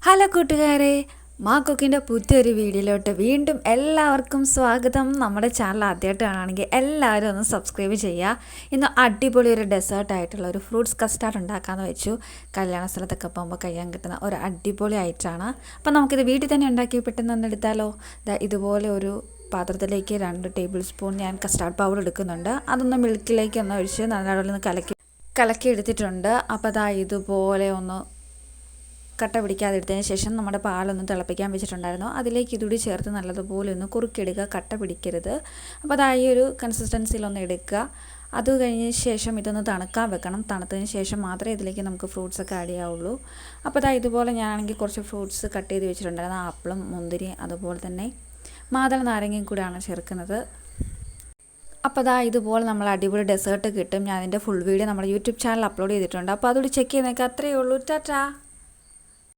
Hello കൂട്ടുകാരെ, മാ കുക്കിൻ്റെ പുതിയൊരു വീഡിയോയിലോട്ട് വീണ്ടും എല്ലാവർക്കും സ്വാഗതം. നമ്മുടെ ചാനൽ ആദ്യമായിട്ട് കാണുകയാണെങ്കിൽ എല്ലാവരും ഒന്ന് സബ്സ്ക്രൈബ് ചെയ്യുക. ഇന്ന് അടിപൊളി ഒരു ഡെസേർട്ടായിട്ടുള്ള ഒരു ഫ്രൂട്ട്സ് കസ്റ്റാർഡ് ഉണ്ടാക്കാമെന്ന് വെച്ചു. കല്യാണ സ്ഥലത്തൊക്കെ പോകുമ്പോൾ കഴിയാൻ കിട്ടുന്ന ഒരു അടിപൊളി ഐറ്റമാണ്. അപ്പോൾ നമുക്കിത് വീട്ടിൽ തന്നെ ഉണ്ടാക്കി പെട്ടെന്ന് ഒന്നെടുത്താലോ. ഇതുപോലെ ഒരു പാത്രത്തിലേക്ക് 2 ടേബിൾ സ്പൂൺ ഞാൻ കസ്റ്റാർഡ് പൗഡർ എടുക്കുന്നുണ്ട്. അതൊന്ന് മിൽക്കിലേക്ക് ഒന്ന് ഒഴിച്ച് നന്നായിട്ട് കലക്കി എടുത്തിട്ടുണ്ട്. അപ്പോൾ ഇതുപോലെ ഒന്ന് കട്ട പിടിക്കാതെ എടുത്തതിന് ശേഷം നമ്മുടെ പാലൊന്ന് തിളപ്പിക്കാൻ വെച്ചിട്ടുണ്ടായിരുന്നു. അതിലേക്ക് ഇതുകൂടി ചേർത്ത് നല്ലതുപോലെ ഒന്ന് കുറുക്കിയെടുക്കുക, കട്ട പിടിക്കരുത്. അപ്പോൾ ഈ ഒരു കൺസിസ്റ്റൻസിയിലൊന്ന് എടുക്കുക. അത് കഴിഞ്ഞ ശേഷം ഇതൊന്ന് തണുക്കാൻ വെക്കണം. തണുത്തതിന് ശേഷം മാത്രമേ ഇതിലേക്ക് നമുക്ക് ഫ്രൂട്ട്സൊക്കെ ആഡ് ചെയ്യാവുള്ളൂ. അപ്പോൾ ഇതുപോലെ ഞാനാണെങ്കിൽ കുറച്ച് ഫ്രൂട്ട്സ് കട്ട് ചെയ്ത് വെച്ചിട്ടുണ്ടായിരുന്നു. ആപ്പിളും മുന്തിരി അതുപോലെ തന്നെ മാതള നാരങ്ങയും കൂടിയാണ് ചേർക്കുന്നത്. അപ്പോൾ ഇതുപോലെ നമ്മൾ അടിപൊളി ഡെസേർട്ട് കിട്ടും. ഞാൻ അതിൻ്റെ ഫുൾ വീഡിയോ നമ്മുടെ യൂട്യൂബ് ചാനൽ അപ്ലോഡ് ചെയ്തിട്ടുണ്ട്. അപ്പോൾ അതുകൂടി ചെക്ക് ചെയ്യുന്നതൊക്കെ അത്രയേ ഉള്ളൂ. ടാറ്റാ.